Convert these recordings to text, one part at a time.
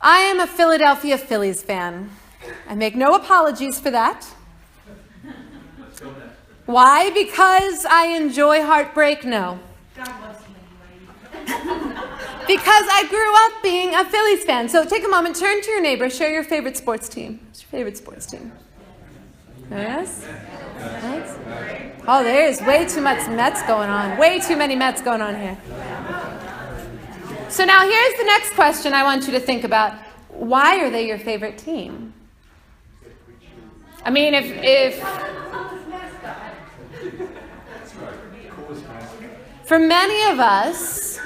I am a Philadelphia Phillies fan. I make no apologies for that. Why? Because I enjoy heartbreak? No. Because I grew up being a Phillies fan. So take a moment, turn to your neighbor, share your favorite sports team. What's your favorite sports team? Yes? Oh, there's way too much Mets going on. Way too many Mets going on here. So now here's the next question I want you to think about. Why are they your favorite team? I mean, if for many of us,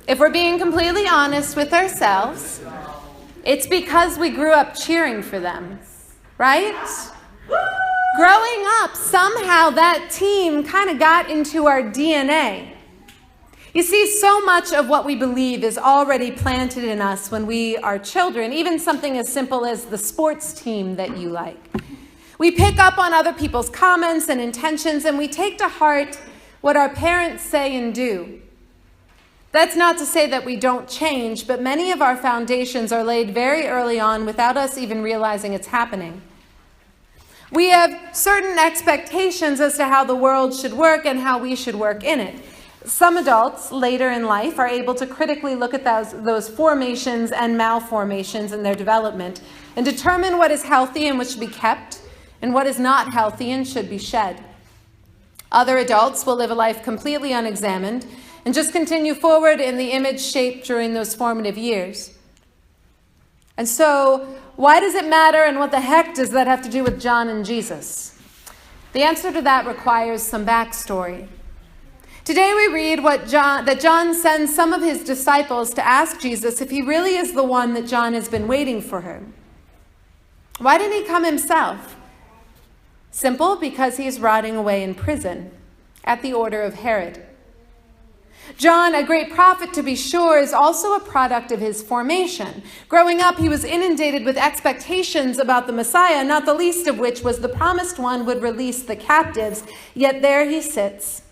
if we're being completely honest with ourselves, it's because we grew up cheering for them, right? Growing up, somehow that team kind of got into our DNA. You see, so much of what we believe is already planted in us when we are children, even something as simple as the sports team that you like. We pick up on other people's comments and intentions, and we take to heart what our parents say and do. That's not to say that we don't change, but many of our foundations are laid very early on without us even realizing it's happening. We have certain expectations as to how the world should work and how we should work in it. Some adults later in life are able to critically look at those formations and malformations in their development and determine what is healthy and what should be kept and what is not healthy and should be shed. Other adults will live a life completely unexamined and just continue forward in the image shaped during those formative years. And so, why does it matter, and what the heck does that have to do with John and Jesus? The answer to that requires some backstory. Today we read that John sends some of his disciples to ask Jesus if he really is the one that John has been waiting for him. Why didn't he come himself? Simple, because he's rotting away in prison at the order of Herod. John, a great prophet to be sure, is also a product of his formation. Growing up, he was inundated with expectations about the Messiah, not the least of which was the promised one would release the captives, yet there he sits.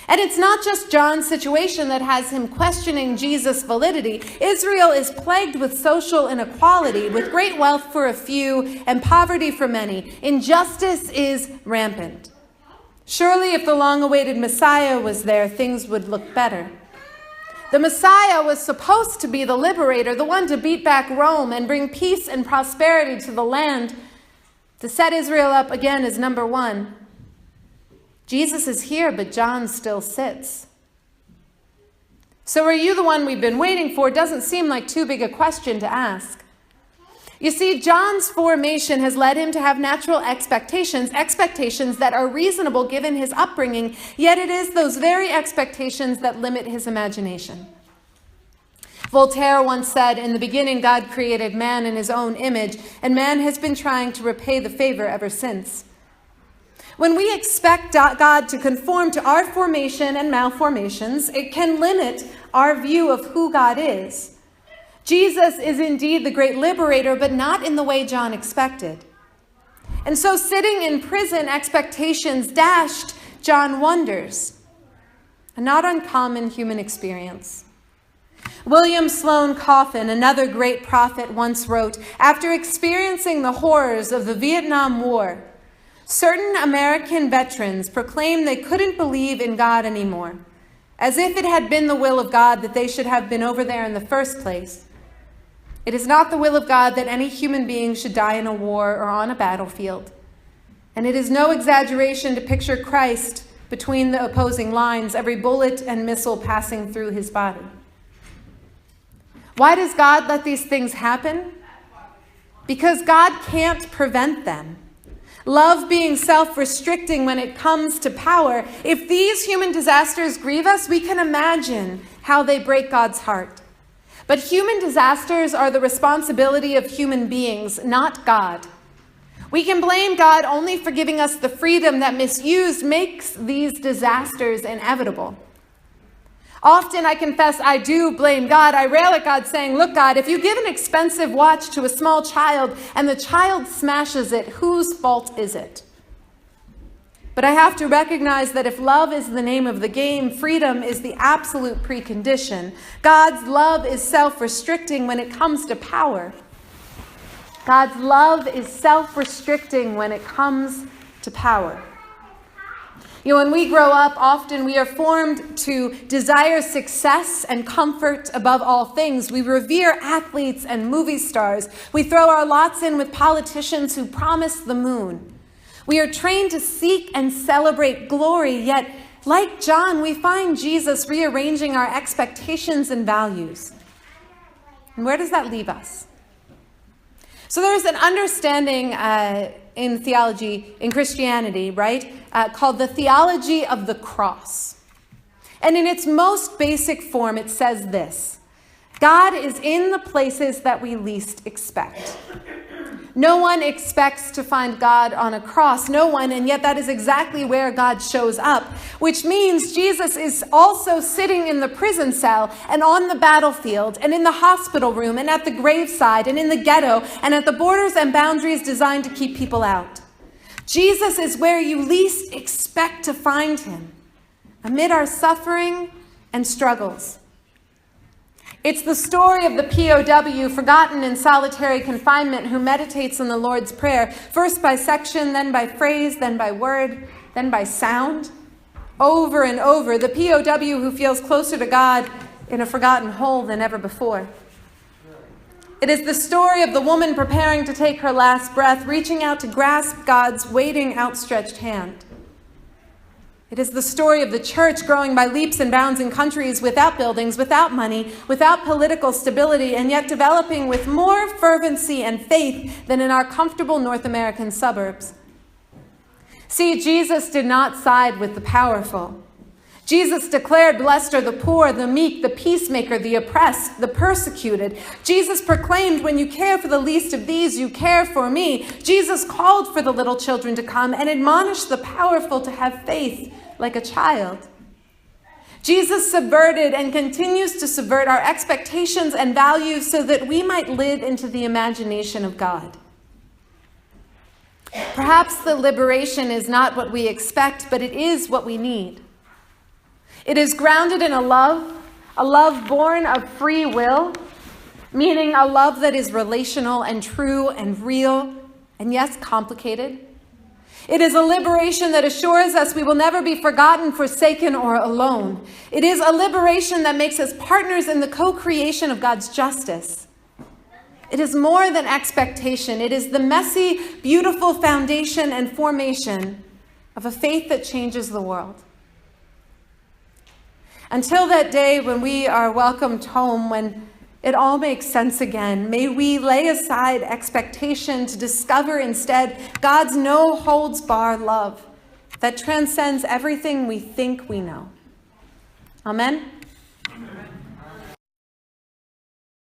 And it's not just John's situation that has him questioning Jesus' validity. Israel is plagued with social inequality, with great wealth for a few and poverty for many. Injustice is rampant. Surely if the long-awaited Messiah was there, things would look better. The Messiah was supposed to be the liberator, the one to beat back Rome and bring peace and prosperity to the land, to set Israel up again as number one. Jesus is here, but John still sits. So are you the one we've been waiting for? Doesn't seem like too big a question to ask. You see, John's formation has led him to have natural expectations that are reasonable given his upbringing, yet it is those very expectations that limit his imagination. Voltaire once said, "In the beginning, God created man in his own image, and man has been trying to repay the favor ever since." When we expect God to conform to our formation and malformations, it can limit our view of who God is. Jesus is indeed the great liberator, but not in the way John expected. And so sitting in prison, expectations dashed, John wonders. A not uncommon human experience. William Sloane Coffin, another great prophet, once wrote, after experiencing the horrors of the Vietnam War, certain American veterans proclaimed they couldn't believe in God anymore, as if it had been the will of God that they should have been over there in the first place. It is not the will of God that any human being should die in a war or on a battlefield. And it is no exaggeration to picture Christ between the opposing lines, every bullet and missile passing through his body. Why does God let these things happen? Because God can't prevent them. Love being self-restricting when it comes to power. If these human disasters grieve us, we can imagine how they break God's heart. But human disasters are the responsibility of human beings, not God. We can blame God only for giving us the freedom that misused makes these disasters inevitable. Often, I confess, I do blame God. I rail at God saying, look, God, if you give an expensive watch to a small child and the child smashes it, whose fault is it? But I have to recognize that if love is the name of the game, freedom is the absolute precondition. God's love is self-restricting when it comes to power. God's love is self-restricting when it comes to power. You know, when we grow up, often we are formed to desire success and comfort above all things. We revere athletes and movie stars. We throw our lots in with politicians who promise the moon. We are trained to seek and celebrate glory, yet, like John, we find Jesus rearranging our expectations and values. And where does that leave us? So there's an understanding in theology, in Christianity, right, called the theology of the cross. And in its most basic form, it says this: God is in the places that we least expect. No one expects to find God on a cross. No one, and yet that is exactly where God shows up, which means Jesus is also sitting in the prison cell and on the battlefield and in the hospital room and at the graveside and in the ghetto and at the borders and boundaries designed to keep people out. Jesus is where you least expect to find him, amid our suffering and struggles. It's the story of the POW, forgotten in solitary confinement, who meditates on the Lord's Prayer, first by section, then by phrase, then by word, then by sound, over and over. The POW who feels closer to God in a forgotten hole than ever before. It is the story of the woman preparing to take her last breath, reaching out to grasp God's waiting, outstretched hand. It is the story of the church growing by leaps and bounds in countries without buildings, without money, without political stability, and yet developing with more fervency and faith than in our comfortable North American suburbs. See, Jesus did not side with the powerful. Jesus declared, "Blessed are the poor, the meek, the peacemaker, the oppressed, the persecuted." Jesus proclaimed, "When you care for the least of these, you care for me." Jesus called for the little children to come and admonished the powerful to have faith like a child. Jesus subverted and continues to subvert our expectations and values so that we might live into the imagination of God. Perhaps the liberation is not what we expect, but it is what we need. It is grounded in a love born of free will, meaning a love that is relational and true and real, and yes, complicated. It is a liberation that assures us we will never be forgotten, forsaken, or alone. It is a liberation that makes us partners in the co-creation of God's justice. It is more than expectation. It is the messy, beautiful foundation and formation of a faith that changes the world. Until that day when we are welcomed home, when it all makes sense again, may we lay aside expectation to discover instead God's no-holds-barred love that transcends everything we think we know. Amen.